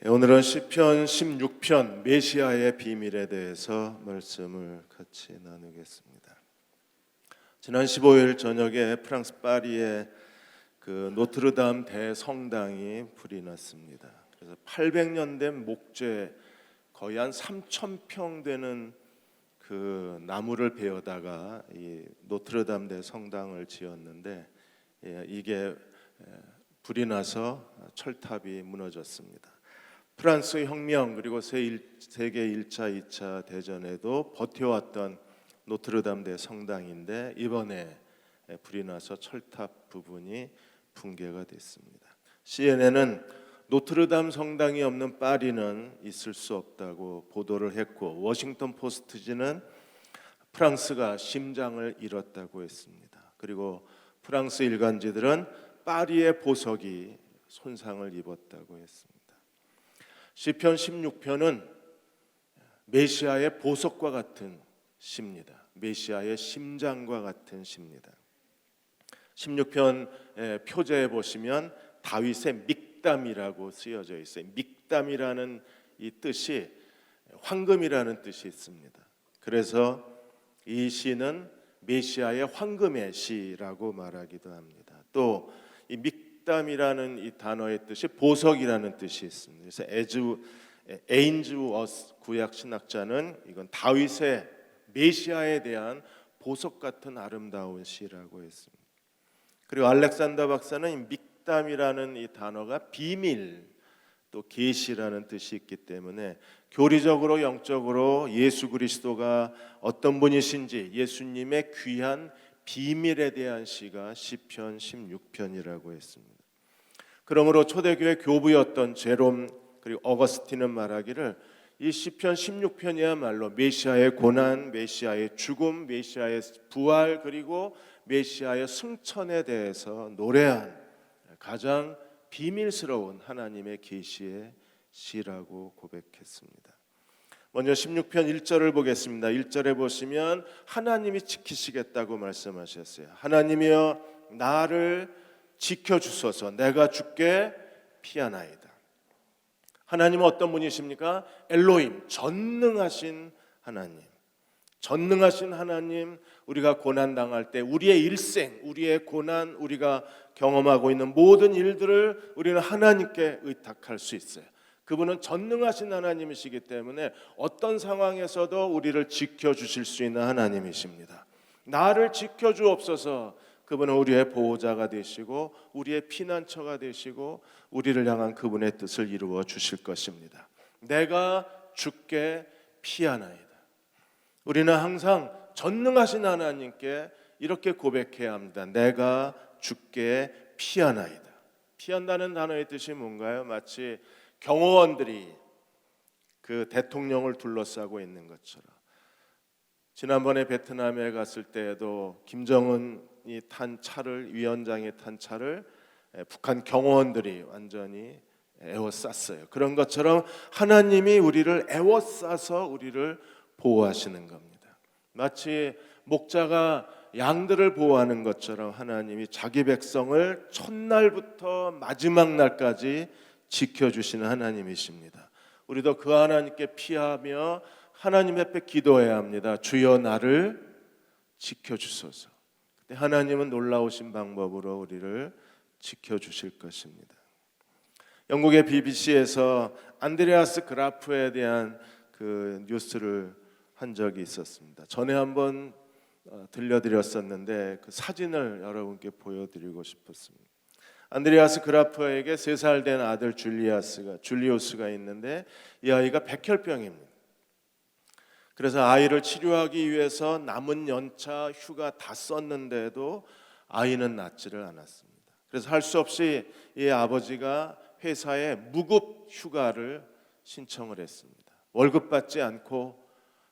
오늘은 시편 16편 메시아의 비밀에 대해서 말씀을 같이 나누겠습니다. 지난 15일 저녁에 프랑스 파리의 그 노트르담 대성당이 불이 났습니다. 그래서 800년 된 목재 거의 한 3,000평 되는 그 나무를 베어다가 이 노트르담 대성당을 지었는데 이게 불이 나서 철탑이 무너졌습니다. 프랑스 혁명 그리고 세계 1차, 2차 대전에도 버텨왔던 노트르담 대성당인데 이번에 불이 나서 철탑 부분이 붕괴가 됐습니다. CNN은 노트르담 성당이 없는 파리는 있을 수 없다고 보도를 했고, 워싱턴 포스트지는 프랑스가 심장을 잃었다고 했습니다. 그리고 프랑스 일간지들은 파리의 보석이 손상을 입었다고 했습니다. 시편 16편은 메시아의 보석과 같은 시입니다. 메시아의 심장과 같은 시입니다. 16편 표제에 보시면 다윗의 믹담이라고 쓰여져 있어요. 믹담이라는 이 뜻이 황금이라는 뜻이 있습니다. 그래서 이 시는 메시아의 황금의 시라고 말하기도 합니다. 또 이 믹담이라는 이 단어의 뜻이 보석이라는 뜻이 있습니다. 그래서 에인즈 워스 구약 신학자는 이건 다윗의 메시아에 대한 보석 같은 아름다운 시라고 했습니다. 그리고 알렉산더 박사는 믹담이라는 이 단어가 비밀 또 계시라는 뜻이 있기 때문에 교리적으로 영적으로 예수 그리스도가 어떤 분이신지 예수님의 귀한 비밀에 대한 시가 시편 16편이라고 했습니다. 그러므로 초대교회 교부였던 제롬 그리고 어거스틴은 말하기를 이 시편 16편이야말로 메시아의 고난, 메시아의 죽음, 메시아의 부활 그리고 메시아의 승천에 대해서 노래한 가장 비밀스러운 하나님의 계시의 시라고 고백했습니다. 먼저 16편 1절을 보겠습니다. 1절에 보시면 하나님이 지키시겠다고 말씀하셨어요. 하나님이여 나를 지켜주소서, 내가 주께 피하나이다. 하나님은 어떤 분이십니까? 엘로힘, 전능하신 하나님. 전능하신 하나님, 우리가 고난당할 때 우리의 일생, 우리의 고난, 우리가 경험하고 있는 모든 일들을 우리는 하나님께 의탁할 수 있어요. 그분은 전능하신 하나님이시기 때문에 어떤 상황에서도 우리를 지켜주실 수 있는 하나님이십니다. 나를 지켜주옵소서. 그분은 우리의 보호자가 되시고 우리의 피난처가 되시고 우리를 향한 그분의 뜻을 이루어 주실 것입니다. 내가 주께 피하나이다. 우리는 항상 전능하신 하나님께 이렇게 고백해야 합니다. 내가 주께 피하나이다. 피한다는 단어의 뜻이 뭔가요? 마치 경호원들이 그 대통령을 둘러싸고 있는 것처럼, 지난번에 베트남에 갔을 때에도 김정은이 탄 차를, 위원장이 탄 차를 북한 경호원들이 완전히 에워쌌어요. 그런 것처럼 하나님이 우리를 에워싸서 우리를 보호하시는 겁니다. 마치 목자가 양들을 보호하는 것처럼 하나님이 자기 백성을 첫날부터 마지막 날까지 지켜주시는 하나님이십니다. 우리도 그 하나님께 피하며 하나님 앞에 기도해야 합니다. 주여 나를 지켜주소서. 그때 하나님은 놀라우신 방법으로 우리를 지켜주실 것입니다. 영국의 BBC에서 안드레아스 그라프에 대한 그 뉴스를 한 적이 있었습니다. 전에 한번 들려드렸었는데 그 사진을 여러분께 보여드리고 싶었습니다. 안드레아스 그라프에게 3살 된 아들 줄리우스가 있는데 이 아이가 백혈병입니다. 그래서 아이를 치료하기 위해서 남은 연차 휴가 다 썼는데도 아이는 낫지를 않았습니다. 그래서 할 수 없이 이 아버지가 회사에 무급 휴가를 신청을 했습니다. 월급 받지 않고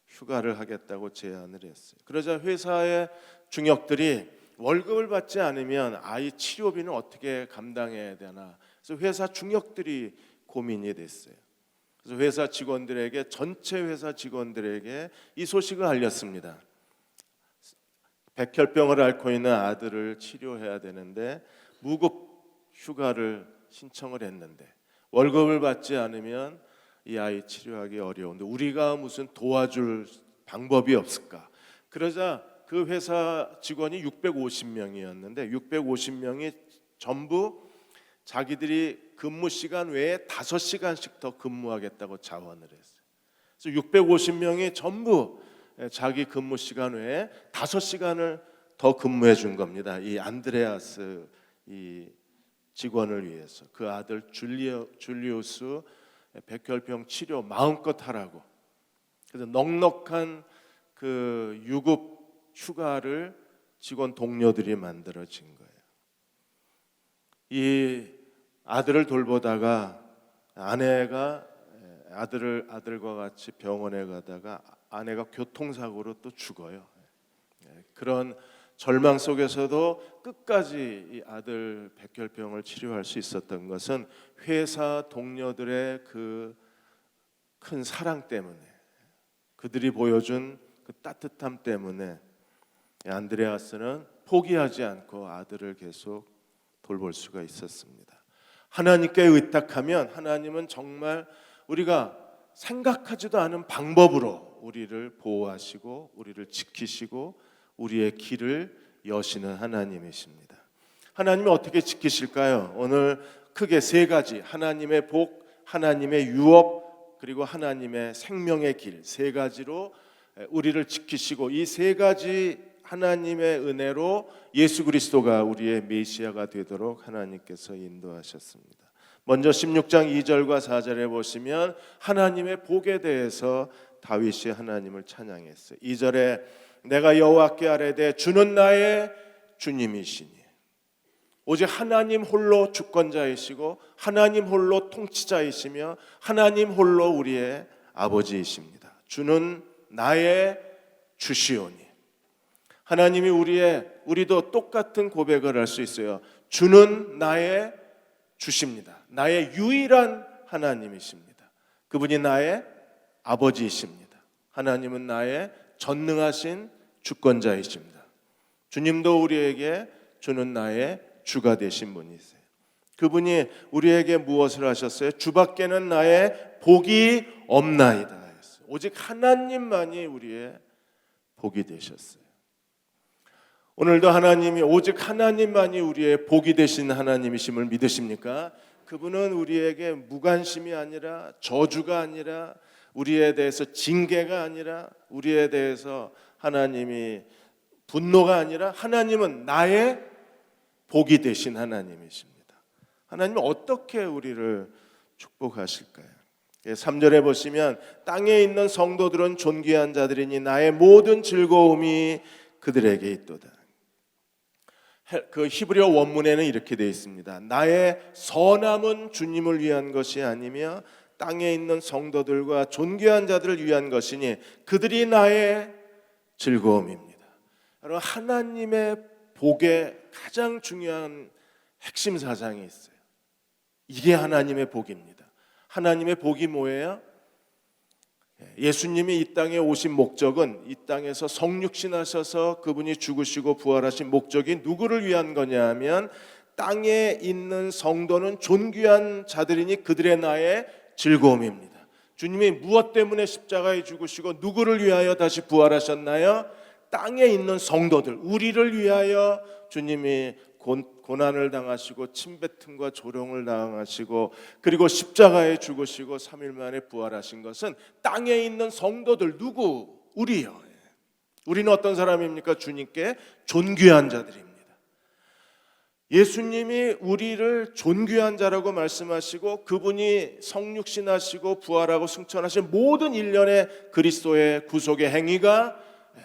휴가를 하겠다고 제안을 했어요. 그러자 회사의 중역들이 월급을 받지 않으면 아이 치료비는 어떻게 감당해야 되나, 그래서 회사 중역들이 고민이 됐어요. 그래서 회사 직원들에게, 전체 회사 직원들에게 이 소식을 알렸습니다. 백혈병을 앓고 있는 아들을 치료해야 되는데 무급 휴가를 신청을 했는데 월급을 받지 않으면 이 아이 치료하기 어려운데 우리가 무슨 도와줄 방법이 없을까? 그러자 그 회사 직원이 650명이었는데 650명이 전부 자기들이 근무 시간 외에 5시간씩 더 근무하겠다고 자원을 했어요. 그래서 650명이 전부 자기 근무 시간 외에 5시간을 더 근무해 준 겁니다. 이 안드레아스 이 직원을 위해서 그 아들 줄리우스 백혈병 치료 마음껏 하라고. 그래서 넉넉한 그 유급 휴가를 직원 동료들이 만들어진 거예요. 이 아들을 돌보다가 아내가 아들과 같이 병원에 가다가 아내가 교통사고로 또 죽어요. 그런 절망 속에서도 끝까지 이 아들 백혈병을 치료할 수 있었던 것은 회사 동료들의 그 큰 사랑 때문에, 그들이 보여준 그 따뜻함 때문에 안드레아스는 포기하지 않고 아들을 계속 돌볼 수가 있었습니다. 하나님께 의탁하면 하나님은 정말 우리가 생각하지도 않은 방법으로 우리를 보호하시고 우리를 지키시고 우리의 길을 여시는 하나님이십니다. 하나님이 어떻게 지키실까요? 오늘 크게 세 가지, 하나님의 복, 하나님의 유업, 그리고 하나님의 생명의 길, 세 가지로 우리를 지키시고 이 세 가지 하나님의 은혜로 예수 그리스도가 우리의 메시아가 되도록 하나님께서 인도하셨습니다. 먼저 16장 2절과 4절에 보시면 하나님의 복에 대해서 다윗이 하나님을 찬양했어요. 2절에 내가 여호와께 아뢰되 주는 나의 주님이시니, 오직 하나님 홀로 주권자이시고 하나님 홀로 통치자이시며 하나님 홀로 우리의 아버지이십니다. 주는 나의 주시오니. 하나님이 우리도 똑같은 고백을 할 수 있어요. 주는 나의 주십니다. 나의 유일한 하나님이십니다. 그분이 나의 아버지이십니다. 하나님은 나의 전능하신 주권자이십니다. 주님도 우리에게 주는 나의 주가 되신 분이세요. 그분이 우리에게 무엇을 하셨어요? 주밖에는 나의 복이 없나이다 했어요. 오직 하나님만이 우리의 복이 되셨어요. 오늘도 하나님이 오직 하나님만이 우리의 복이 되신 하나님이심을 믿으십니까? 그분은 우리에게 무관심이 아니라 저주가 아니라 우리에 대해서 징계가 아니라 우리에 대해서 하나님이 분노가 아니라 하나님은 나의 복이 되신 하나님이십니다. 하나님은 어떻게 우리를 축복하실까요? 3절에 보시면 땅에 있는 성도들은 존귀한 자들이니 나의 모든 즐거움이 그들에게 있도다. 그 히브리어 원문에는 이렇게 되어 있습니다. 나의 선함은 주님을 위한 것이 아니며 땅에 있는 성도들과 존귀한 자들을 위한 것이니 그들이 나의 즐거움입니다. 여러분, 하나님의 복의 가장 중요한 핵심 사상이 있어요. 이게 하나님의 복입니다. 하나님의 복이 뭐예요? 예수님이 이 땅에 오신 목적은 이 땅에서 성육신하셔서 그분이 죽으시고 부활하신 목적이 누구를 위한 거냐 하면 땅에 있는 성도는 존귀한 자들이니 그들의 나의 즐거움입니다. 주님이 무엇 때문에 십자가에 죽으시고 누구를 위하여 다시 부활하셨나요? 땅에 있는 성도들, 우리를 위하여 주님이 고난을 당하시고 침뱉음과 조롱을 당하시고 그리고 십자가에 죽으시고 3일 만에 부활하신 것은 땅에 있는 성도들, 누구? 우리요. 우리는 어떤 사람입니까? 주님께 존귀한 자들입니다. 예수님이 우리를 존귀한 자라고 말씀하시고 그분이 성육신하시고 부활하고 승천하신 모든 일련의 그리스도의 구속의 행위가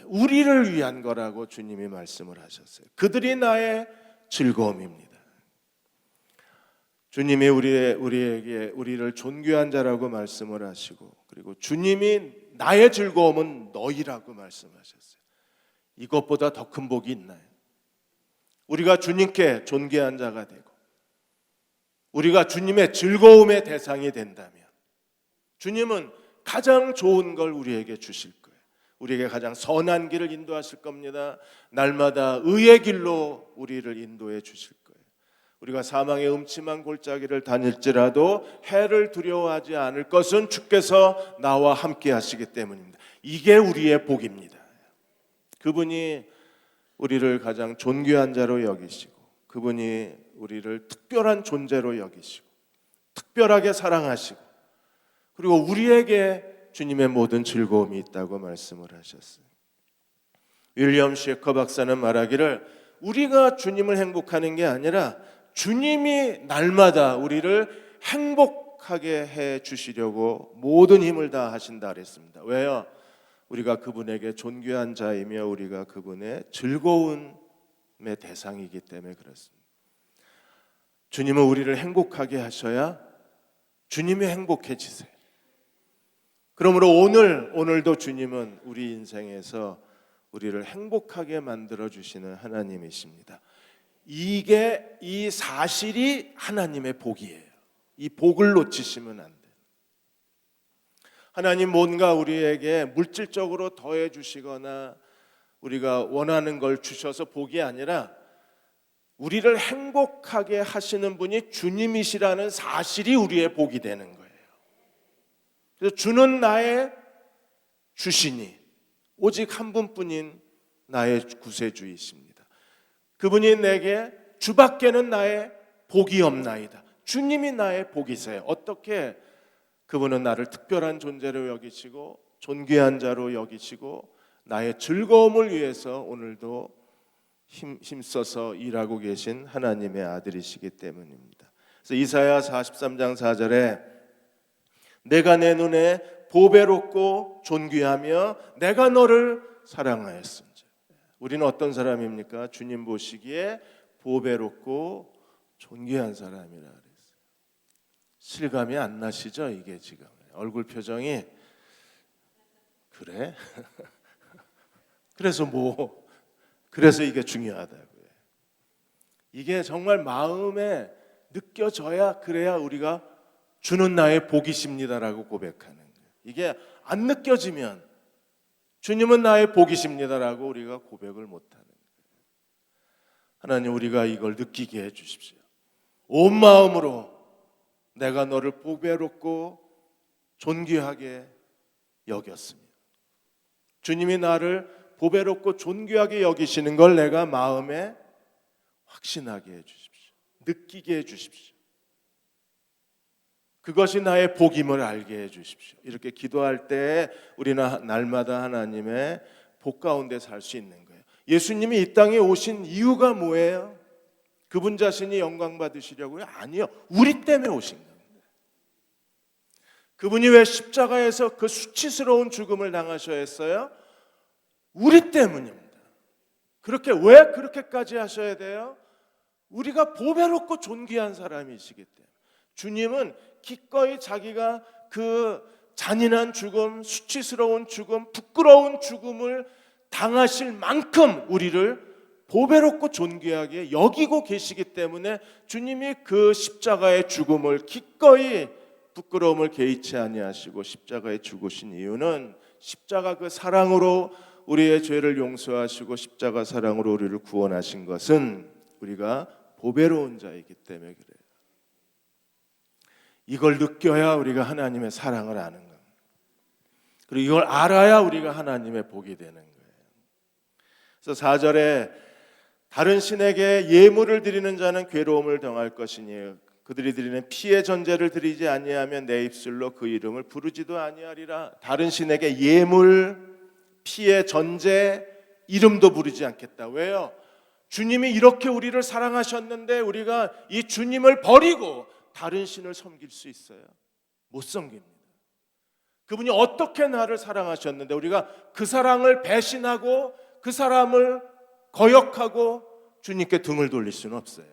우리를 위한 거라고 주님이 말씀을 하셨어요. 그들이 나의 즐거움입니다. 주님이 우리를 존귀한 자라고 말씀을 하시고 그리고 주님이 나의 즐거움은 너희라고 말씀하셨어요. 이것보다 더 큰 복이 있나요? 우리가 주님께 존귀한 자가 되고 우리가 주님의 즐거움의 대상이 된다면 주님은 가장 좋은 걸 우리에게 주실 거예요. 우리에게 가장 선한 길을 인도하실 겁니다. 날마다 의의 길로 우리를 인도해 주실 거예요. 우리가 사망의 음침한 골짜기를 다닐지라도 해를 두려워하지 않을 것은 주께서 나와 함께 하시기 때문입니다. 이게 우리의 복입니다. 그분이 우리를 가장 존귀한 자로 여기시고, 그분이 우리를 특별한 존재로 여기시고 특별하게 사랑하시고, 그리고 우리에게 주님의 모든 즐거움이 있다고 말씀을 하셨어요. 윌리엄 셰커 박사는 말하기를, 우리가 주님을 행복하는 게 아니라 주님이 날마다 우리를 행복하게 해 주시려고 모든 힘을 다 하신다 그랬습니다. 왜요? 우리가 그분에게 존귀한 자이며 우리가 그분의 즐거움의 대상이기 때문에 그렇습니다. 주님은 우리를 행복하게 하셔야 주님이 행복해지세요. 그러므로 오늘도 주님은 우리 인생에서 우리를 행복하게 만들어 주시는 하나님이십니다. 이 사실이 하나님의 복이에요. 이 복을 놓치시면 안 돼요. 하나님 뭔가 우리에게 물질적으로 더해 주시거나 우리가 원하는 걸 주셔서 복이 아니라 우리를 행복하게 하시는 분이 주님이시라는 사실이 우리의 복이 되는 거예요. 그래서 주는 나의 주시니 오직 한 분뿐인 나의 구세주이십니다. 그분이 내게 주밖에는 나의 복이 없나이다. 주님이 나의 복이세요. 어떻게? 그분은 나를 특별한 존재로 여기시고 존귀한 자로 여기시고 나의 즐거움을 위해서 오늘도 힘써서 일하고 계신 하나님의 아들이시기 때문입니다. 그래서 이사야 43장 4절에 내가 내 눈에 보배롭고 존귀하며 내가 너를 사랑하였습니다. 우리는 어떤 사람입니까? 주님 보시기에 보배롭고 존귀한 사람이라 그랬어요. 실감이 안 나시죠? 이게 지금 얼굴 표정이 그래? 그래서 이게 중요하다고요. 이게 정말 마음에 느껴져야, 그래야 우리가 주는 나의 복이십니다라고 고백하는 거예요. 이게 안 느껴지면 주님은 나의 복이십니다라고 우리가 고백을 못하는 거예요. 하나님, 우리가 이걸 느끼게 해주십시오. 온 마음으로 내가 너를 보배롭고 존귀하게 여겼으며 주님이 나를 보배롭고 존귀하게 여기시는 걸 내가 마음에 확신하게 해주십시오. 느끼게 해주십시오. 그것이 나의 복임을 알게 해주십시오. 이렇게 기도할 때 우리는 날마다 하나님의 복 가운데 살 수 있는 거예요. 예수님이 이 땅에 오신 이유가 뭐예요? 그분 자신이 영광 받으시려고요? 아니요. 우리 때문에 오신 겁니다. 그분이 왜 십자가에서 그 수치스러운 죽음을 당하셔야 했어요? 우리 때문입니다. 왜 그렇게까지 하셔야 돼요? 우리가 보배롭고 존귀한 사람이시기 때문에. 주님은 기꺼이 자기가 그 잔인한 죽음, 수치스러운 죽음, 부끄러운 죽음을 당하실 만큼 우리를 보배롭고 존귀하게 여기고 계시기 때문에 주님이 그 십자가의 죽음을 기꺼이 부끄러움을 개의치 아니하시고 십자가에 죽으신 이유는 십자가 그 사랑으로 우리의 죄를 용서하시고 십자가 사랑으로 우리를 구원하신 것은 우리가 보배로운 자이기 때문에 그래요. 이걸 느껴야 우리가 하나님의 사랑을 아는 겁니다. 그리고 이걸 알아야 우리가 하나님의 복이 되는 거예요. 그래서 4절에 다른 신에게 예물을 드리는 자는 괴로움을 당할 것이니 그들이 드리는 피의 전제를 드리지 아니하면 내 입술로 그 이름을 부르지도 아니하리라. 다른 신에게 예물, 피의 전제, 이름도 부르지 않겠다. 왜요? 주님이 이렇게 우리를 사랑하셨는데 우리가 이 주님을 버리고 다른 신을 섬길 수 있어요? 못 섬깁니다. 그분이 어떻게 나를 사랑하셨는데 우리가 그 사랑을 배신하고 그 사람을 거역하고 주님께 등을 돌릴 수는 없어요.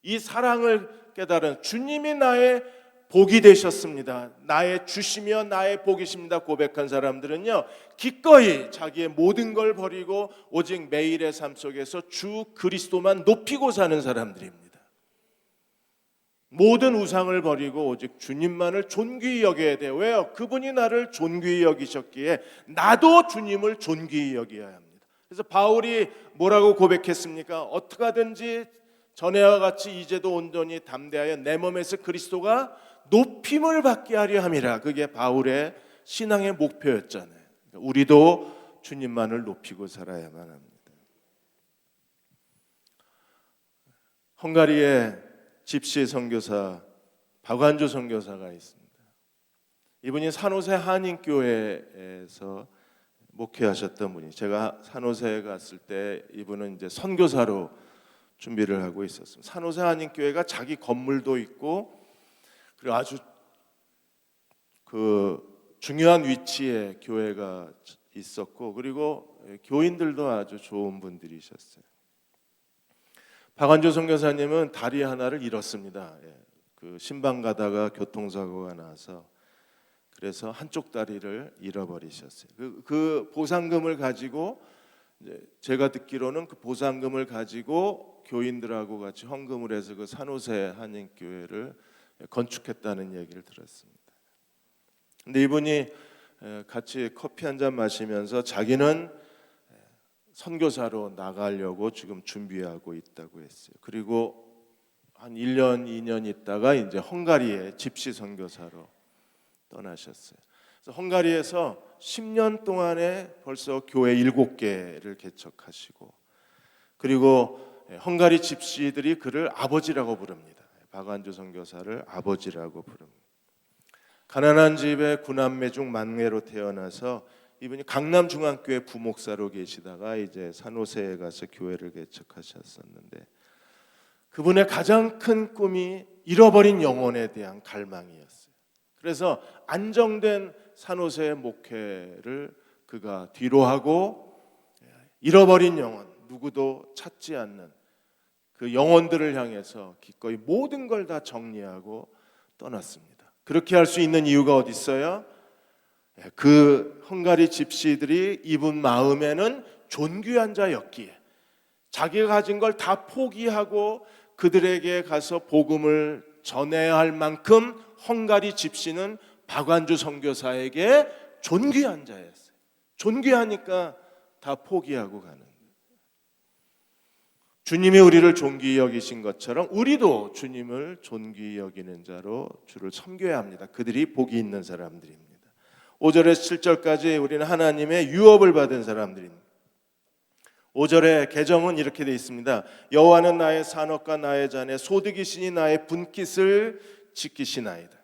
이 사랑을 깨달은 주님이 나의 복이 되셨습니다. 나의 주시며 나의 복이십니다. 고백한 사람들은요, 기꺼이 자기의 모든 걸 버리고 오직 매일의 삶 속에서 주 그리스도만 높이고 사는 사람들입니다. 모든 우상을 버리고 오직 주님만을 존귀히 여겨야 돼요. 왜요? 그분이 나를 존귀히 여기셨기에 나도 주님을 존귀히 여겨야 합니다. 그래서 바울이 뭐라고 고백했습니까? 어떻게 하든지 전에와 같이 이제도 온전히 담대하여 내 몸에서 그리스도가 높임을 받게 하려 함이라. 그게 바울의 신앙의 목표였잖아요. 우리도 주님만을 높이고 살아야만 합니다. 헝가리에 집시 선교사 박완주 선교사가 있습니다. 이분이 산호세 한인교회에서 목회하셨던 분이, 제가 산호세에 갔을 때 이분은 이제 선교사로 준비를 하고 있었습니다. 산호세 한인교회가 자기 건물도 있고, 그리고 아주 그 중요한 위치에 교회가 있었고, 그리고 교인들도 아주 좋은 분들이셨어요. 박완주 선교사님은 다리 하나를 잃었습니다. 그 신방 가다가 교통사고가 나서, 그래서 한쪽 다리를 잃어버리셨어요. 그 보상금을 가지고, 이제 제가 듣기로는 그 보상금을 가지고 교인들하고 같이 헌금을 해서 그 산호세 한인교회를 건축했다는 얘기를 들었습니다. 근데 이분이 같이 커피 한 잔 마시면서 자기는 선교사로 나가려고 지금 준비하고 있다고 했어요. 그리고 한 1년, 2년 있다가 이제 헝가리에 집시 선교사로 떠나셨어요. 그래서 헝가리에서 10년 동안에 벌써 교회 7개를 개척하시고, 그리고 헝가리 집시들이 그를 아버지라고 부릅니다. 박완주 선교사를 아버지라고 부릅니다. 가난한 집의 9남매 중 막내로 태어나서 이분이 강남중앙교회 부목사로 계시다가 이제 산호세에 가서 교회를 개척하셨었는데, 그분의 가장 큰 꿈이 잃어버린 영혼에 대한 갈망이었어요. 그래서 안정된 산호세의 목회를 그가 뒤로하고 잃어버린 영혼, 누구도 찾지 않는 그 영혼들을 향해서 기꺼이 모든 걸 다 정리하고 떠났습니다. 그렇게 할 수 있는 이유가 어디 있어요? 그 헝가리 집시들이 이분 마음에는 존귀한 자였기에 자기가 가진 걸 다 포기하고 그들에게 가서 복음을 전해야 할 만큼 헝가리 집시는 박완주 선교사에게 존귀한 자였어요. 존귀하니까 다 포기하고 가는 거예요. 주님이 우리를 존귀히 여기신 것처럼 우리도 주님을 존귀히 여기는 자로 주를 섬겨야 합니다. 그들이 복이 있는 사람들입니다. 5절에서 7절까지 우리는 하나님의 유업을 받은 사람들입니다. 5절의 개정은 이렇게 되어 있습니다. 여호와는 나의 산업과 나의 잔에 소득이시니 나의 분깃을 지키시나이다.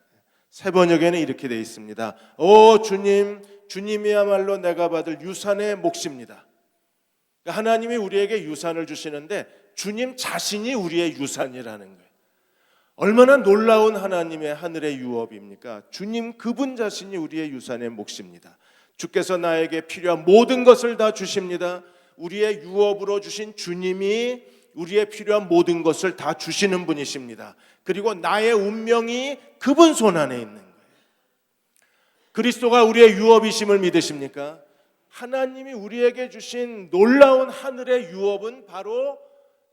세 번역에는 이렇게 되어 있습니다. 오 주님, 주님이야말로 내가 받을 유산의 몫입니다. 하나님이 우리에게 유산을 주시는데 주님 자신이 우리의 유산이라는 거예요. 얼마나 놀라운 하나님의 하늘의 유업입니까? 주님 그분 자신이 우리의 유산의 몫입니다. 주께서 나에게 필요한 모든 것을 다 주십니다. 우리의 유업으로 주신 주님이 우리의 필요한 모든 것을 다 주시는 분이십니다. 그리고 나의 운명이 그분 손 안에 있는 거예요. 그리스도가 우리의 유업이심을 믿으십니까? 하나님이 우리에게 주신 놀라운 하늘의 유업은 바로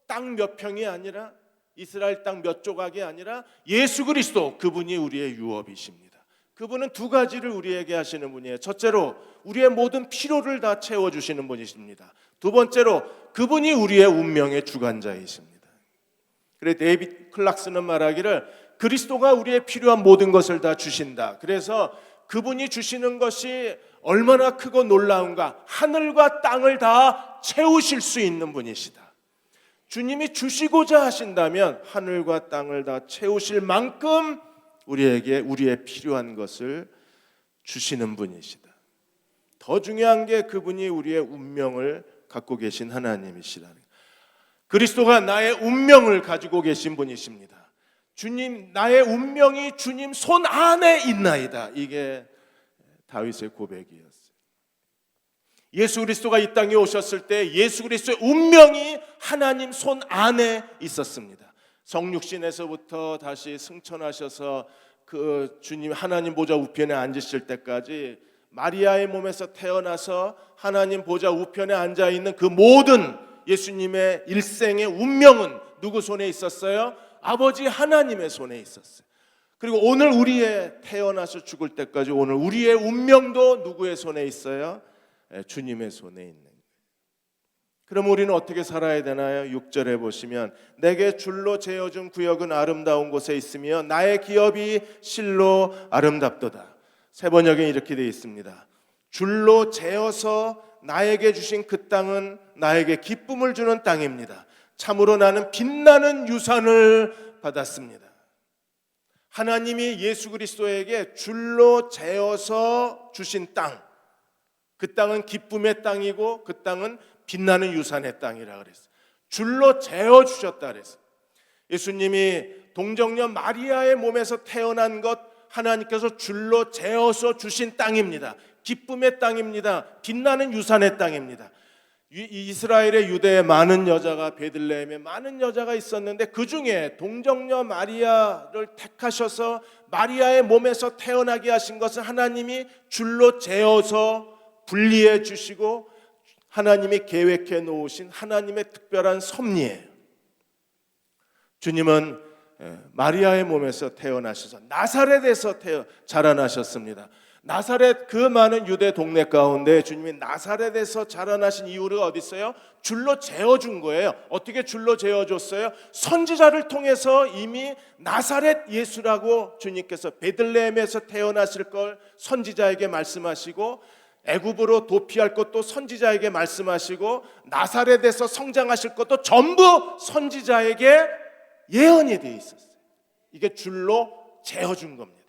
땅 몇 평이 아니라, 이스라엘 땅 몇 조각이 아니라 예수 그리스도, 그분이 우리의 유업이십니다. 그분은 두 가지를 우리에게 하시는 분이에요. 첫째로 우리의 모든 필요를 다 채워주시는 분이십니다. 두 번째로 그분이 우리의 운명의 주관자이십니다. 그래 데이빗 클락스는 말하기를 그리스도가 우리의 필요한 모든 것을 다 주신다. 그래서 그분이 주시는 것이 얼마나 크고 놀라운가, 하늘과 땅을 다 채우실 수 있는 분이시다. 주님이 주시고자 하신다면 하늘과 땅을 다 채우실 만큼 우리에게 우리의 필요한 것을 주시는 분이시다. 더 중요한 게 그분이 우리의 운명을 갖고 계신 하나님이시라는 거예요. 그리스도가 나의 운명을 가지고 계신 분이십니다. 주님, 나의 운명이 주님 손 안에 있나이다. 이게 다윗의 고백이었어요. 예수 그리스도가 이 땅에 오셨을 때 예수 그리스도의 운명이 하나님 손 안에 있었습니다. 성육신에서부터 다시 승천하셔서 그 주님 하나님 보좌 우편에 앉으실 때까지 마리아의 몸에서 태어나서 하나님 보좌 우편에 앉아 있는 그 모든 예수님의 일생의 운명은 누구 손에 있었어요? 아버지 하나님의 손에 있었어요. 그리고 오늘 우리의 태어나서 죽을 때까지 오늘 우리의 운명도 누구의 손에 있어요? 주님의 손에 있는 거예요. 그럼 우리는 어떻게 살아야 되나요? 6절에 보시면 내게 줄로 재어준 구역은 아름다운 곳에 있으며 나의 기업이 실로 아름답도다. 세 번역에 이렇게 되어 있습니다. 줄로 재어서 나에게 주신 그 땅은 나에게 기쁨을 주는 땅입니다. 참으로 나는 빛나는 유산을 받았습니다. 하나님이 예수 그리스도에게 줄로 재어서 주신 땅, 그 땅은 기쁨의 땅이고 그 땅은 빛나는 유산의 땅이라 그랬어요. 줄로 재어 주셨다 그랬어요. 예수님이 동정녀 마리아의 몸에서 태어난 것 하나님께서 줄로 재어서 주신 땅입니다. 기쁨의 땅입니다. 빛나는 유산의 땅입니다. 이스라엘의 유대에 많은 여자가 베들레헴에 많은 여자가 있었는데 그 중에 동정녀 마리아를 택하셔서 마리아의 몸에서 태어나게 하신 것은 하나님이 줄로 재어서 분리해 주시고 하나님이 계획해 놓으신 하나님의 특별한 섭리예요. 주님은 마리아의 몸에서 태어나셔서 나사렛에서 자라나셨습니다. 나사렛 그 많은 유대 동네 가운데 주님이 나사렛에서 자라나신 이유가 어디 있어요? 줄로 재어준 거예요. 어떻게 줄로 재어줬어요? 선지자를 통해서 이미 나사렛 예수라고 주님께서 베들레헴에서 태어나실 걸 선지자에게 말씀하시고 애굽으로 도피할 것도 선지자에게 말씀하시고 나사렛에서 성장하실 것도 전부 선지자에게 예언이 되어 있었어요. 이게 줄로 재어준 겁니다.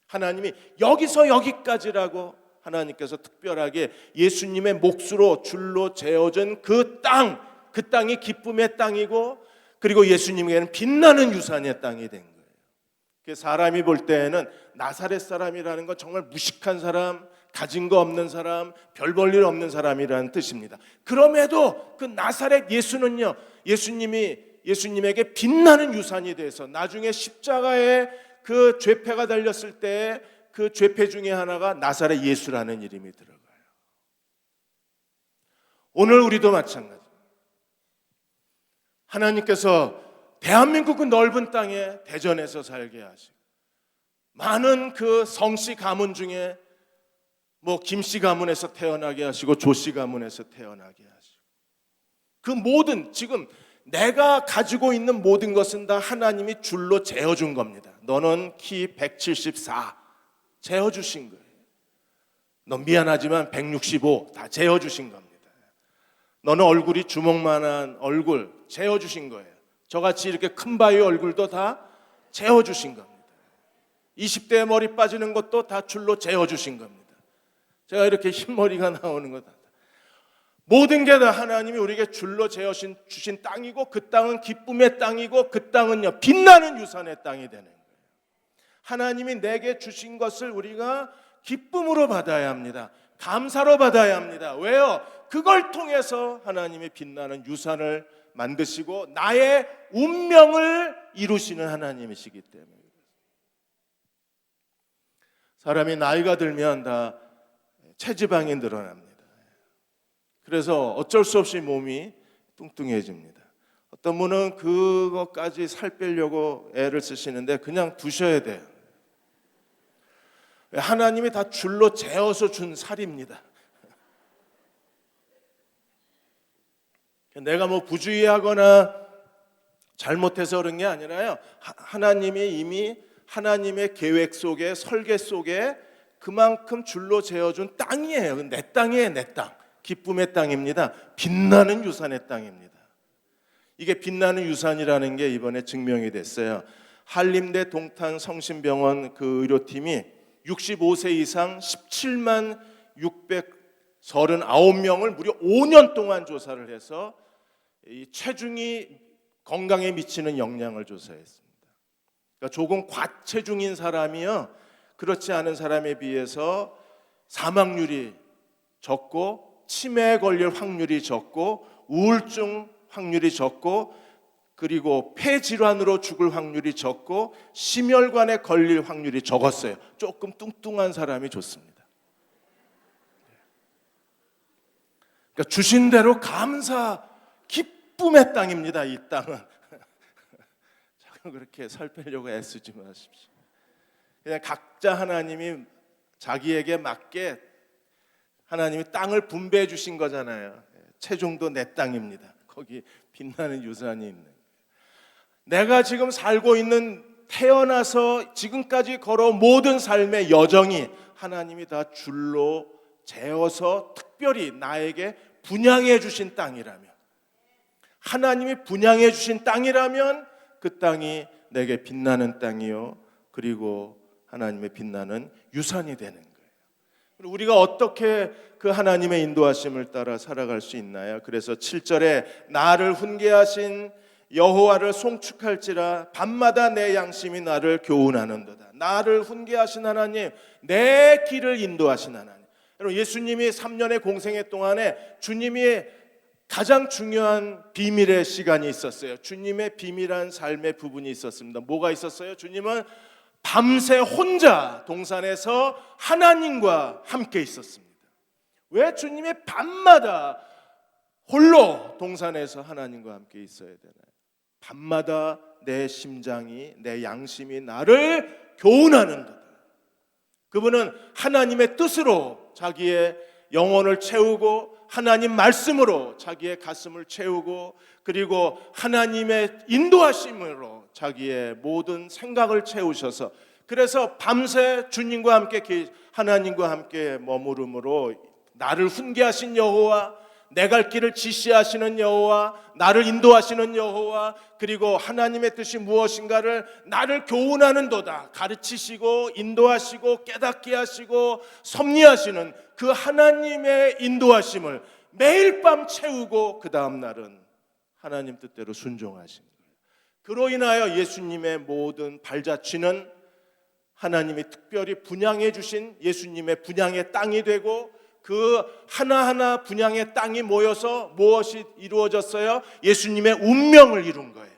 하나님이 여기서 여기까지라고 하나님께서 특별하게 예수님의 몫으로 줄로 재어준 그 땅, 그 땅이 기쁨의 땅이고 그리고 예수님에게는 빛나는 유산의 땅이 된 거예요. 그 사람이 볼 때에는 나사렛 사람이라는 건 정말 무식한 사람, 가진 거 없는 사람, 별 볼 일 없는 사람이라는 뜻입니다. 그럼에도 그 나사렛 예수는요, 예수님에게 빛나는 유산이 돼서 나중에 십자가에 그 죄패가 달렸을 때 그 죄패 중에 하나가 나사렛 예수라는 이름이 들어가요. 오늘 우리도 마찬가지. 하나님께서 대한민국 그 넓은 땅에 대전에서 살게 하시고 많은 그 성씨 가문 중에 뭐 김씨 가문에서 태어나게 하시고 조씨 가문에서 태어나게 하시고 그 모든 지금 내가 가지고 있는 모든 것은 다 하나님이 줄로 재어준 겁니다. 너는 키 174 재어주신 거예요. 너 미안하지만 165 다 재어주신 겁니다. 너는 얼굴이 주먹만한 얼굴 재어주신 거예요. 저같이 이렇게 큰 바위 얼굴도 다 재어주신 겁니다. 20대에 머리 빠지는 것도 다 줄로 재어주신 겁니다. 제가 이렇게 흰머리가 나오는 것 모든 게 다 하나님이 우리에게 줄로 재어주신 땅이고 그 땅은 기쁨의 땅이고 그 땅은요 빛나는 유산의 땅이 되는 거예요. 하나님이 내게 주신 것을 우리가 기쁨으로 받아야 합니다. 감사로 받아야 합니다. 왜요? 그걸 통해서 하나님의 빛나는 유산을 만드시고 나의 운명을 이루시는 하나님이시기 때문에 사람이 나이가 들면 다 체지방이 늘어납니다. 그래서 어쩔 수 없이 몸이 뚱뚱해집니다. 어떤 분은 그것까지 살 빼려고 애를 쓰시는데 그냥 두셔야 돼요. 하나님이 다 줄로 재어서 준 살입니다. 내가 뭐 부주의하거나 잘못해서 그런 게 아니라요. 하나님이 이미 하나님의 계획 속에 설계 속에 그만큼 줄로 재어준 땅이에요. 내 땅이에요, 내 땅. 기쁨의 땅입니다. 빛나는 유산의 땅입니다. 이게 빛나는 유산이라는 게 이번에 증명이 됐어요. 한림대 동탄 성심병원 그 의료팀이 65세 이상 17만 639명을 무려 5년 동안 조사를 해서 이 체중이 건강에 미치는 영향을 조사했습니다. 그러니까 조금 과체중인 사람이요, 그렇지 않은 사람에 비해서 사망률이 적고 치매에 걸릴 확률이 적고 우울증 확률이 적고 그리고 폐질환으로 죽을 확률이 적고 심혈관에 걸릴 확률이 적었어요. 조금 뚱뚱한 사람이 좋습니다. 그러니까 주신 대로 감사, 기쁨의 땅입니다. 이 땅은. 자꾸 그렇게 살 빼려고 애쓰지 마십시오. 그냥 각자 하나님이 자기에게 맞게 하나님이 땅을 분배해 주신 거잖아요. 체중도 내 땅입니다. 거기 빛나는 유산이 있는 거예요. 내가 지금 살고 있는 태어나서 지금까지 걸어온 모든 삶의 여정이 하나님이 다 줄로 재어서 특별히 나에게 분양해 주신 땅이라면, 하나님이 분양해 주신 땅이라면 그 땅이 내게 빛나는 땅이요, 그리고 하나님의 빛나는 유산이 되는 거예요. 우리가 어떻게 그 하나님의 인도하심을 따라 살아갈 수 있나요? 그래서 7절에 나를 훈계하신 여호와를 송축할지라 밤마다 내 양심이 나를 교훈하는도다. 나를 훈계하신 하나님, 내 길을 인도하신 하나님. 여러분, 예수님이 3년의 공생애 동안에 주님이 가장 중요한 비밀의 시간이 있었어요. 주님의 비밀한 삶의 부분이 있었습니다. 뭐가 있었어요? 주님은 밤새 혼자 동산에서 하나님과 함께 있었습니다. 왜 주님이 밤마다 홀로 동산에서 하나님과 함께 있어야 되나요? 밤마다 내 심장이, 내 양심이 나를 교훈하는도다. 그분은 하나님의 뜻으로 자기의 영혼을 채우고 하나님 말씀으로 자기의 가슴을 채우고 그리고 하나님의 인도하심으로 자기의 모든 생각을 채우셔서, 그래서 밤새 주님과 함께 하나님과 함께 머무름으로 나를 훈계하신 여호와, 내 갈 길을 지시하시는 여호와, 나를 인도하시는 여호와, 그리고 하나님의 뜻이 무엇인가를 나를 교훈하는도다. 가르치시고 인도하시고 깨닫게 하시고 섭리하시는 그 하나님의 인도하심을 매일 밤 채우고 그 다음 날은 하나님 뜻대로 순종하신 거예요. 그로 인하여 예수님의 모든 발자취는 하나님이 특별히 분양해 주신 예수님의 분양의 땅이 되고, 그 하나하나 분양의 땅이 모여서 무엇이 이루어졌어요? 예수님의 운명을 이룬 거예요.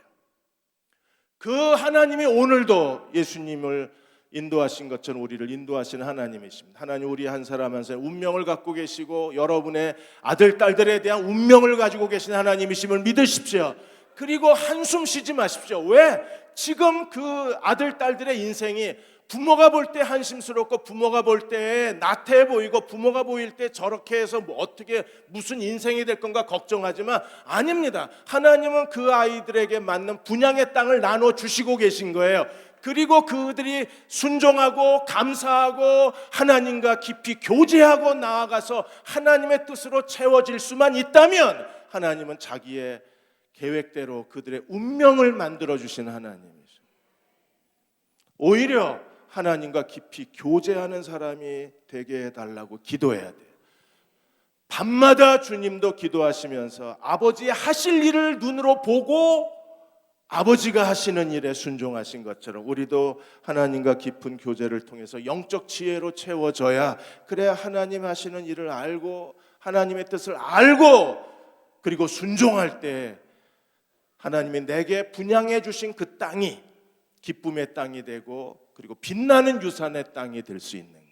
그 하나님이 오늘도 예수님을 인도하신 것처럼 우리를 인도하시는 하나님이십니다. 하나님 우리 한 사람 한 사람 운명을 갖고 계시고 여러분의 아들 딸들에 대한 운명을 가지고 계신 하나님이심을 믿으십시오. 그리고 한숨 쉬지 마십시오. 왜? 지금 그 아들 딸들의 인생이 부모가 볼 때 한심스럽고 부모가 볼 때 나태해 보이고 부모가 보일 때 저렇게 해서 뭐 어떻게 무슨 인생이 될 건가 걱정하지만 아닙니다. 하나님은 그 아이들에게 맞는 분양의 땅을 나눠주시고 계신 거예요. 그리고 그들이 순종하고 감사하고 하나님과 깊이 교제하고 나아가서 하나님의 뜻으로 채워질 수만 있다면 하나님은 자기의 계획대로 그들의 운명을 만들어주시는 하나님이죠. 오히려 하나님과 깊이 교제하는 사람이 되게 해달라고 기도해야 돼요. 밤마다 주님도 기도하시면서 아버지의 하실 일을 눈으로 보고 아버지가 하시는 일에 순종하신 것처럼 우리도 하나님과 깊은 교제를 통해서 영적 지혜로 채워져야, 그래야 하나님 하시는 일을 알고 하나님의 뜻을 알고 그리고 순종할 때 하나님이 내게 분양해 주신 그 땅이 기쁨의 땅이 되고 그리고 빛나는 유산의 땅이 될 수 있는 거예요.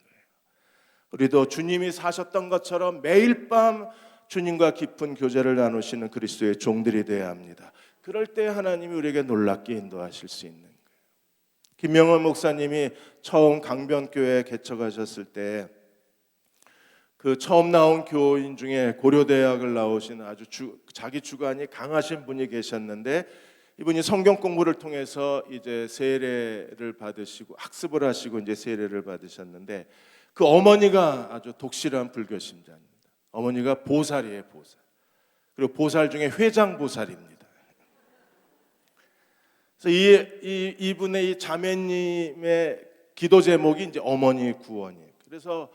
우리도 주님이 사셨던 것처럼 매일 밤 주님과 깊은 교제를 나누시는 그리스도의 종들이 되어야 합니다. 그럴 때 하나님이 우리에게 놀랍게 인도하실 수 있는 거예요. 김명원 목사님이 처음 강변교회 개척하셨을 때 그 처음 나온 교인 중에 고려대학을 나오신 아주 자기 주관이 강하신 분이 계셨는데, 이분이 성경 공부를 통해서 이제 세례를 받으시고 학습을 하시고 이제 세례를 받으셨는데, 그 어머니가 아주 독실한 불교 신자입니다. 어머니가 보살이에요, 보살. 그리고 보살 중에 회장 보살입니다. 그래서 이분의 이 자매님의 기도 제목이 이제 어머니 구원이에요. 그래서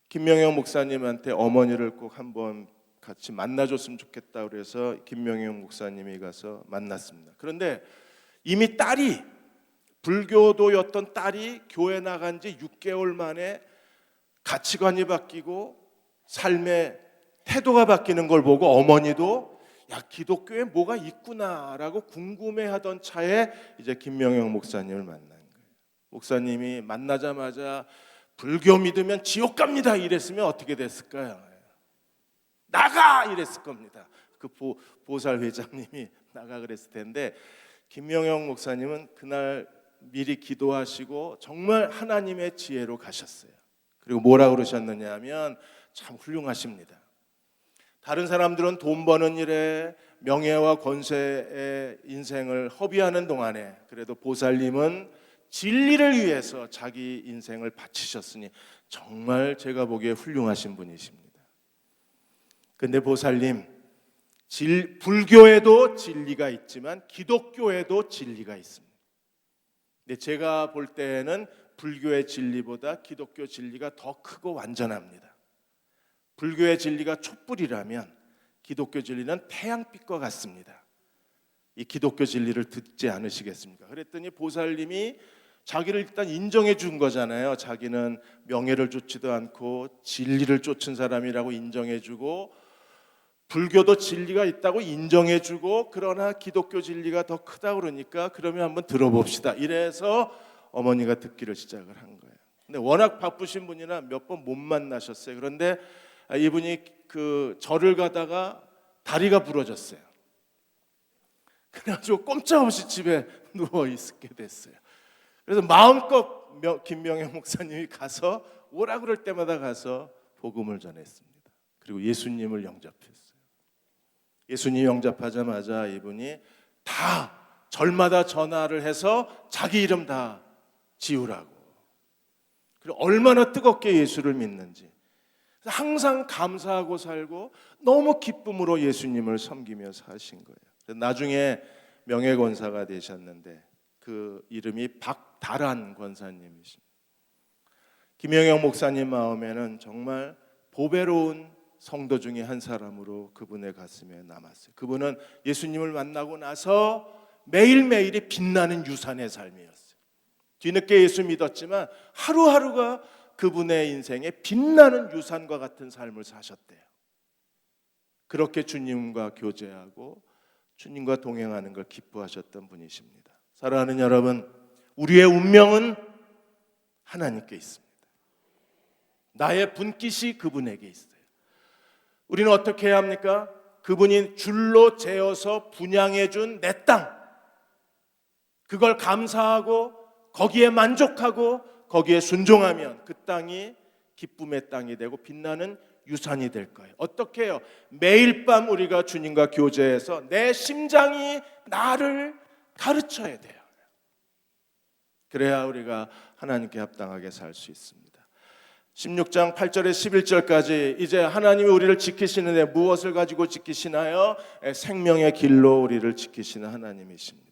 김명영 목사님한테 어머니를 꼭 한번 같이 만나줬으면 좋겠다 그래서 김명영 목사님이 가서 만났습니다. 그런데 이미 딸이, 불교도였던 딸이 교회 나간 지 6개월 만에 가치관이 바뀌고 삶의 태도가 바뀌는 걸 보고 어머니도 야, 기독교에 뭐가 있구나라고 궁금해하던 차에 이제 김명영 목사님을 만난 거예요. 목사님이 만나자마자 불교 믿으면 지옥 갑니다 이랬으면 어떻게 됐을까요? 나가 이랬을 겁니다. 그 보살 회장님이 나가 그랬을 텐데, 김명영 목사님은 그날 미리 기도하시고 정말 하나님의 지혜로 가셨어요. 그리고 뭐라 그러셨느냐 하면 참 훌륭하십니다. 다른 사람들은 돈 버는 일에 명예와 권세의 인생을 허비하는 동안에 그래도 보살님은 진리를 위해서 자기 인생을 바치셨으니 정말 제가 보기에 훌륭하신 분이십니다. 근데 보살님, 불교에도 진리가 있지만 기독교에도 진리가 있습니다. 근데 제가 볼 때는 불교의 진리보다 기독교 진리가 더 크고 완전합니다. 불교의 진리가 촛불이라면 기독교 진리는 태양빛과 같습니다. 이 기독교 진리를 듣지 않으시겠습니까? 그랬더니 보살님이 자기를 일단 인정해 준 거잖아요. 자기는 명예를 쫓지도 않고 진리를 쫓은 사람이라고 인정해 주고, 불교도 진리가 있다고 인정해 주고, 그러나 기독교 진리가 더 크다 그러니까 그러면 한번 들어봅시다. 이래서 어머니가 듣기를 시작을 한 거예요. 근데 워낙 바쁘신 분이라 몇 번 못 만나셨어요. 그런데 이분이 그 절을 가다가 다리가 부러졌어요. 그래가지고 꼼짝없이 집에 누워 있게 됐어요. 그래서 마음껏 김명영 목사님이 가서 오라 그럴 때마다 가서 복음을 전했습니다. 그리고 예수님을 영접했어요. 예수님 영접하자마자 이분이 다 절마다 전화를 해서 자기 이름 다 지우라고. 그리고 얼마나 뜨겁게 예수를 믿는지. 항상 감사하고 살고 너무 기쁨으로 예수님을 섬기며 사신 거예요. 나중에 명예권사가 되셨는데 그 이름이 박다란 권사님이십니다. 김영영 목사님 마음에는 정말 보배로운 성도 중에 한 사람으로 그분의 가슴에 남았어요. 그분은 예수님을 만나고 나서 매일매일이 빛나는 유산의 삶이었어요. 뒤늦게 예수 믿었지만 하루하루가 그분의 인생에 빛나는 유산과 같은 삶을 사셨대요. 그렇게 주님과 교제하고 주님과 동행하는 걸 기뻐하셨던 분이십니다. 사랑하는 여러분, 우리의 운명은 하나님께 있습니다. 나의 분깃이 그분에게 있어요. 우리는 어떻게 해야 합니까? 그분이 줄로 재어서 분양해 준 내 땅, 그걸 감사하고 거기에 만족하고 거기에 순종하면 그 땅이 기쁨의 땅이 되고 빛나는 유산이 될 거예요. 어떻게 해요? 매일 밤 우리가 주님과 교제해서 내 심장이 나를 가르쳐야 돼요. 그래야 우리가 하나님께 합당하게 살 수 있습니다. 16장 8절에 11절까지 이제 하나님이 우리를 지키시는데 무엇을 가지고 지키시나요? 생명의 길로 우리를 지키시는 하나님이십니다.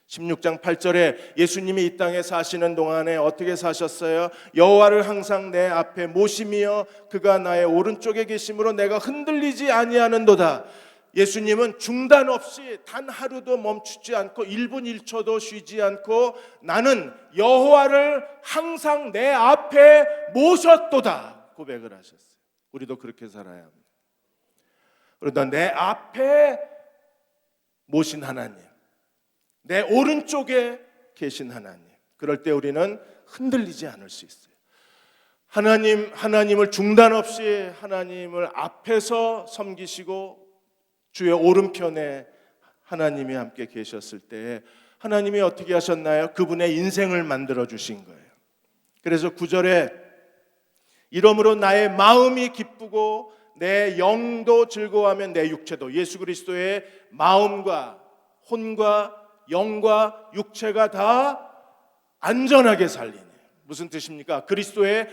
16장 8절에 예수님이 이 땅에 사시는 동안에 어떻게 사셨어요? 여호와를 항상 내 앞에 모시며 그가 나의 오른쪽에 계심으로 내가 흔들리지 아니하는도다. 예수님은 중단 없이 단 하루도 멈추지 않고 1분 1초도 쉬지 않고 나는 여호와를 항상 내 앞에 모셨도다 고백을 하셨어요. 우리도 그렇게 살아야 합니다. 그러다 내 앞에 모신 하나님, 내 오른쪽에 계신 하나님, 그럴 때 우리는 흔들리지 않을 수 있어요. 하나님을 중단 없이 하나님을 앞에서 섬기시고 주의 오른편에 하나님이 함께 계셨을 때 하나님이 어떻게 하셨나요? 그분의 인생을 만들어 주신 거예요. 그래서 9절에 이러므로 나의 마음이 기쁘고 내 영도 즐거워하면 내 육체도, 예수 그리스도의 마음과 혼과 영과 육체가 다 안전하게 살리네. 무슨 뜻입니까? 그리스도의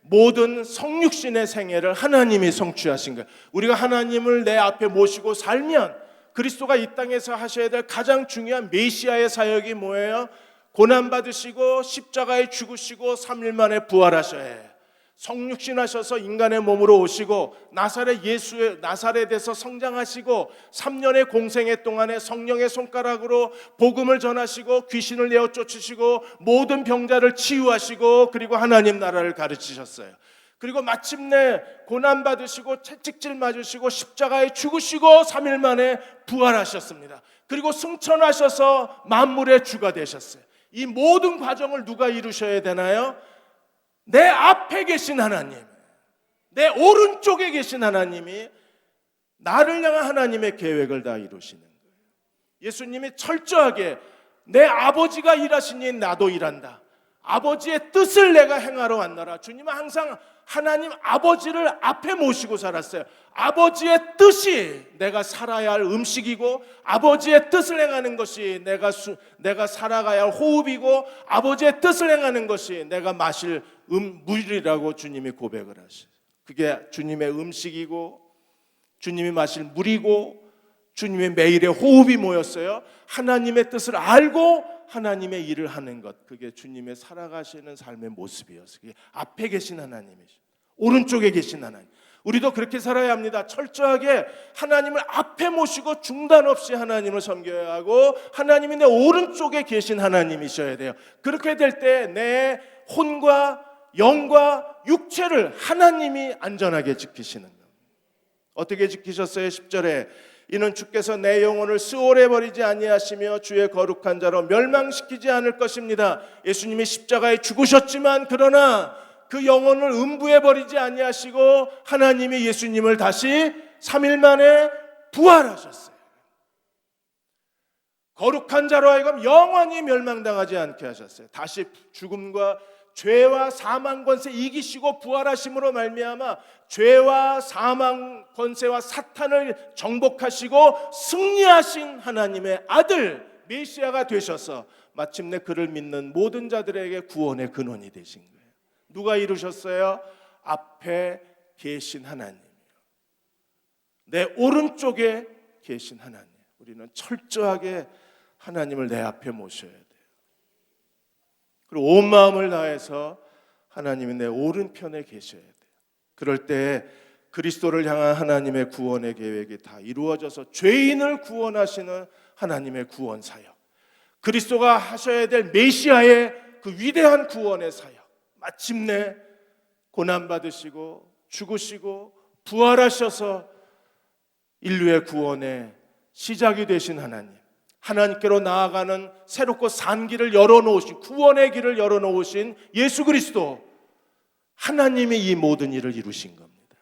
모든 성육신의 생애를 하나님이 성취하신 거예요. 우리가 하나님을 내 앞에 모시고 살면 그리스도가 이 땅에서 하셔야 될 가장 중요한 메시아의 사역이 뭐예요? 고난받으시고 십자가에 죽으시고 3일 만에 부활하셔야 해요. 성육신하셔서 인간의 몸으로 오시고 나사렛에서 성장하시고 3년의 공생애 동안에 성령의 손가락으로 복음을 전하시고 귀신을 내어 쫓으시고 모든 병자를 치유하시고 그리고 하나님 나라를 가르치셨어요. 그리고 마침내 고난받으시고 채찍질 맞으시고 십자가에 죽으시고 3일 만에 부활하셨습니다. 그리고 승천하셔서 만물의 주가 되셨어요. 이 모든 과정을 누가 이루셔야 되나요? 내 앞에 계신 하나님, 내 오른쪽에 계신 하나님이 나를 향한 하나님의 계획을 다 이루시는 거예요. 예수님이 철저하게 내 아버지가 일하시니 나도 일한다. 아버지의 뜻을 내가 행하러 왔노라. 주님은 항상 하나님 아버지를 앞에 모시고 살았어요. 아버지의 뜻이 내가 살아야 할 음식이고, 아버지의 뜻을 행하는 것이 내가 살아가야 할 호흡이고, 아버지의 뜻을 행하는 것이 내가 마실 물이라고 주님이 고백을 하셔요. 그게 주님의 음식이고 주님이 마실 물이고 주님의 매일의 호흡이 뭐였어요? 하나님의 뜻을 알고 하나님의 일을 하는 것. 그게 주님의 살아가시는 삶의 모습이었어요. 그게 앞에 계신 하나님이시죠. 오른쪽에 계신 하나님. 우리도 그렇게 살아야 합니다. 철저하게 하나님을 앞에 모시고 중단 없이 하나님을 섬겨야 하고, 하나님이 내 오른쪽에 계신 하나님이셔야 돼요. 그렇게 될 때 내 혼과 영과 육체를 하나님이 안전하게 지키시는 겁니다. 어떻게 지키셨어요? 10절에 이는 주께서 내 영혼을 스올에 버리지 아니하시며 주의 거룩한 자로 멸망시키지 않을 것입니다. 예수님이 십자가에 죽으셨지만 그러나 그 영혼을 음부에 버리지 아니하시고 하나님이 예수님을 다시 3일 만에 부활하셨어요. 거룩한 자로 하여금 영원히 멸망당하지 않게 하셨어요. 다시 죽음과 죄와 사망 권세 이기시고 부활하심으로 말미암아 죄와 사망 권세와 사탄을 정복하시고 승리하신 하나님의 아들 메시아가 되셔서 마침내 그를 믿는 모든 자들에게 구원의 근원이 되신 거예요. 누가 이루셨어요? 앞에 계신 하나님이요. 내 오른쪽에 계신 하나님. 우리는 철저하게 하나님을 내 앞에 모셔야 돼요. 그리고 온 마음을 다해서 하나님이 내 오른편에 계셔야 돼요. 그럴 때 그리스도를 향한 하나님의 구원의 계획이 다 이루어져서 죄인을 구원하시는 하나님의 구원 사역, 그리스도가 하셔야 될 메시아의 그 위대한 구원의 사역, 마침내 고난받으시고 죽으시고 부활하셔서 인류의 구원의 시작이 되신 하나님, 하나님께로 나아가는 새롭고 산 길을 열어놓으신, 구원의 길을 열어놓으신 예수 그리스도, 하나님이 이 모든 일을 이루신 겁니다.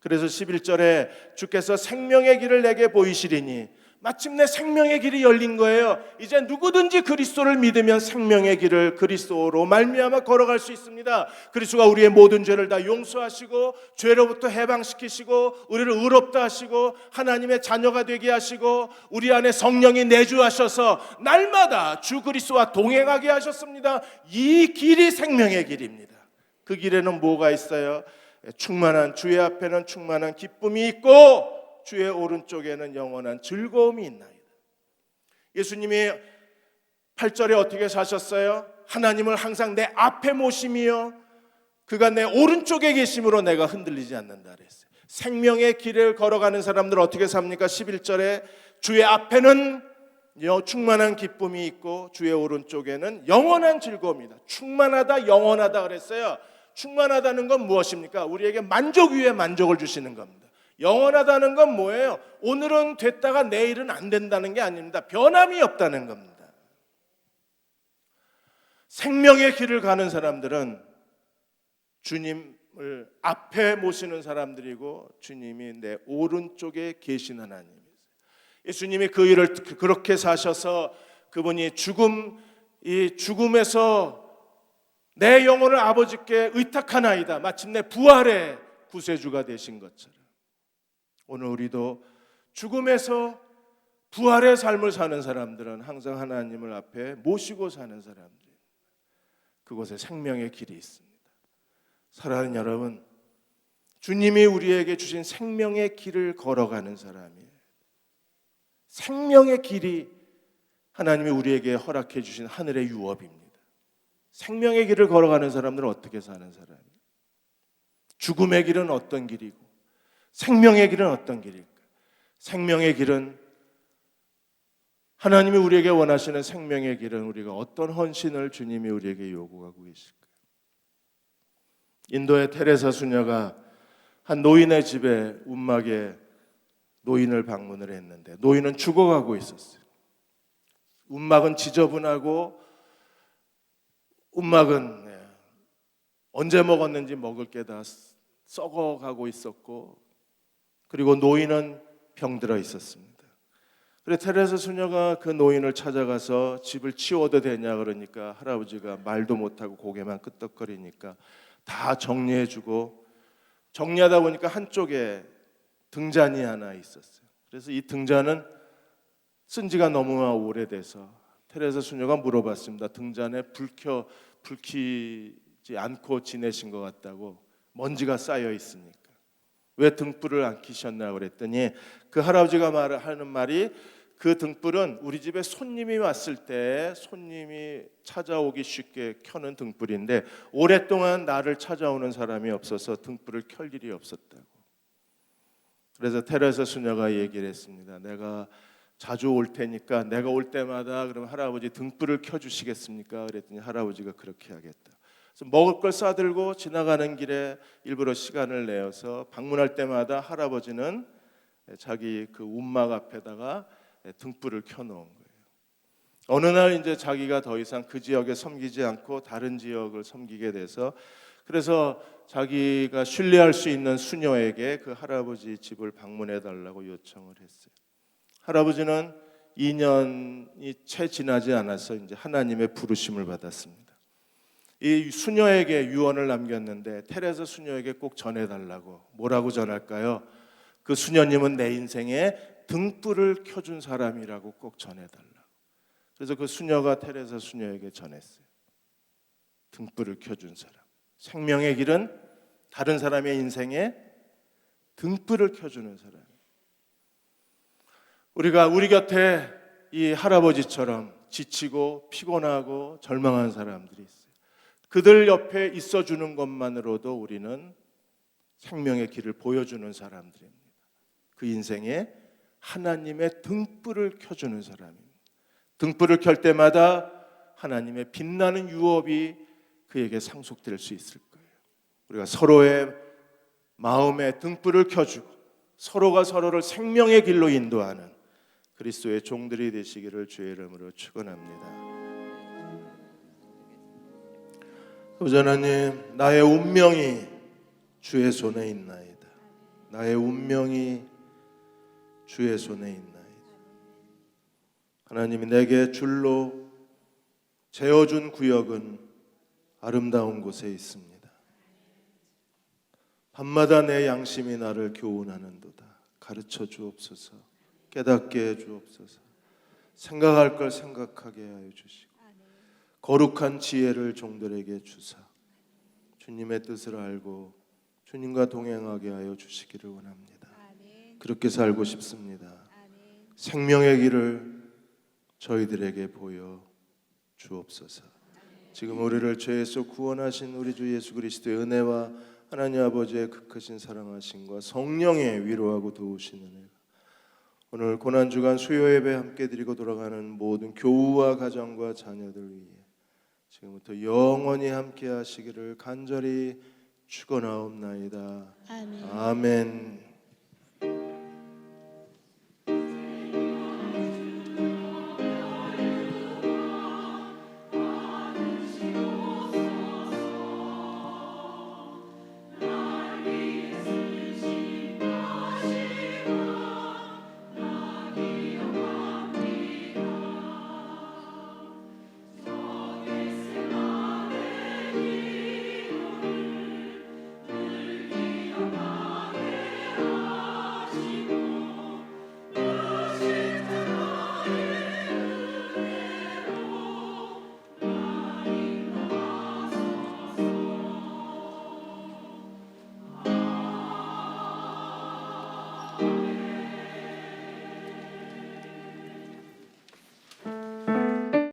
그래서 11절에 주께서 생명의 길을 내게 보이시리니, 마침내 생명의 길이 열린 거예요. 이제 누구든지 그리스도를 믿으면 생명의 길을 그리스도로 말미암아 걸어갈 수 있습니다. 그리스도가 우리의 모든 죄를 다 용서하시고 죄로부터 해방시키시고 우리를 의롭다 하시고 하나님의 자녀가 되게 하시고 우리 안에 성령이 내주하셔서 날마다 주 그리스도와 동행하게 하셨습니다. 이 길이 생명의 길입니다. 그 길에는 뭐가 있어요? 충만한, 주의 앞에는 충만한 기쁨이 있고 주의 오른쪽에는 영원한 즐거움이 있나이다. 예수님이 8절에 어떻게 사셨어요? 하나님을 항상 내 앞에 모심이요 그가 내 오른쪽에 계심으로 내가 흔들리지 않는다 그랬어요. 생명의 길을 걸어가는 사람들 어떻게 삽니까? 11절에 주의 앞에는 충만한 기쁨이 있고 주의 오른쪽에는 영원한 즐거움이다. 충만하다, 영원하다 그랬어요. 충만하다는 건 무엇입니까? 우리에게 만족 위에 만족을 주시는 겁니다. 영원하다는 건 뭐예요? 오늘은 됐다가 내일은 안 된다는 게 아닙니다. 변함이 없다는 겁니다. 생명의 길을 가는 사람들은 주님을 앞에 모시는 사람들이고 주님이 내 오른쪽에 계신 하나님이세요. 예수님이 그 일을 그렇게 사셔서 그분이 이 죽음에서 내 영혼을 아버지께 의탁하나이다. 마침내 부활의 구세주가 되신 것처럼 오늘 우리도 죽음에서 부활의 삶을 사는 사람들은 항상 하나님을 앞에 모시고 사는 사람들입니다. 그곳에 생명의 길이 있습니다. 사랑하는 여러분, 주님이 우리에게 주신 생명의 길을 걸어가는 사람이에요. 생명의 길이 하나님이 우리에게 허락해 주신 하늘의 유업입니다. 생명의 길을 걸어가는 사람들은 어떻게 사는 사람이에요? 죽음의 길은 어떤 길이고 생명의 길은 어떤 길일까? 생명의 길은 하나님이 우리에게 원하시는 생명의 길은 우리가 어떤 헌신을 주님이 우리에게 요구하고 계실까요? 인도의 테레사 수녀가 한 노인의 집에 움막에 노인을 방문을 했는데 노인은 죽어가고 있었어요. 움막은 지저분하고 움막은 언제 먹었는지 먹을 게 다 썩어가고 있었고 그리고 노인은 병들어 있었습니다. 그래 테레사 수녀가 그 노인을 찾아가서 집을 치워도 되냐 그러니까 할아버지가 말도 못하고 고개만 끄덕거리니까 다 정리해주고, 정리하다 보니까 한쪽에 등잔이 하나 있었어요. 그래서 이 등잔은 쓴 지가 너무 오래돼서 테레사 수녀가 물어봤습니다. 등잔에 불 켜지 않고 지내신 것 같다고, 먼지가 쌓여 있으니까 왜 등불을 안 켜셨나 그랬더니 그 할아버지가 하는 말이, 그 등불은 우리 집에 손님이 왔을 때 손님이 찾아오기 쉽게 켜는 등불인데 오랫동안 나를 찾아오는 사람이 없어서 등불을 켤 일이 없었다고. 그래서 테레사 수녀가 얘기를 했습니다. 내가 자주 올 테니까 내가 올 때마다 그럼 할아버지 등불을 켜주시겠습니까? 그랬더니 할아버지가 그렇게 하겠다. 그래서 먹을 걸 싸들고 지나가는 길에 일부러 시간을 내어서 방문할 때마다 할아버지는 자기 그 움막 앞에다가 등불을 켜놓은 거예요. 어느 날 이제 자기가 더 이상 그 지역에 섬기지 않고 다른 지역을 섬기게 돼서, 그래서 자기가 신뢰할 수 있는 수녀에게 그 할아버지 집을 방문해 달라고 요청을 했어요. 할아버지는 2년이 채 지나지 않아서 이제 하나님의 부르심을 받았습니다. 이 수녀에게 유언을 남겼는데 테레사 수녀에게 꼭 전해달라고. 뭐라고 전할까요? 그 수녀님은 내 인생에 등불을 켜준 사람이라고 꼭 전해달라고. 그래서 그 수녀가 테레사 수녀에게 전했어요. 등불을 켜준 사람. 생명의 길은 다른 사람의 인생에 등불을 켜주는 사람. 우리가 우리 곁에 이 할아버지처럼 지치고 피곤하고 절망한 사람들이 있어요. 그들 옆에 있어주는 것만으로도 우리는 생명의 길을 보여주는 사람들입니다. 그 인생에 하나님의 등불을 켜주는 사람입니다. 등불을 켤 때마다 하나님의 빛나는 유업이 그에게 상속될 수 있을 거예요. 우리가 서로의 마음에 등불을 켜주고 서로가 서로를 생명의 길로 인도하는 그리스도의 종들이 되시기를 주의 이름으로 축원합니다. 아버지 하나님, 나의 운명이 주의 손에 있나이다. 나의 운명이 주의 손에 있나이다. 하나님이 내게 줄로 재어준 구역은 아름다운 곳에 있습니다. 밤마다 내 양심이 나를 교훈하는도다. 가르쳐 주옵소서. 깨닫게 해 주옵소서. 생각할 걸 생각하게 하여 주시고 거룩한 지혜를 종들에게 주사 주님의 뜻을 알고 주님과 동행하게 하여 주시기를 원합니다. 그렇게 살고 싶습니다. 생명의 길을 저희들에게 보여 주옵소서. 지금 우리를 죄에서 구원하신 우리 주 예수 그리스도의 은혜와 하나님 아버지의 극하신 사랑하심과 성령의 위로하고 도우시는 은혜가 오늘 고난주간 수요 예배 함께 드리고 돌아가는 모든 교우와 가정과 자녀들 위해 지금부터 영원히 함께 하시기를 간절히 축원하옵나이다. 아멘.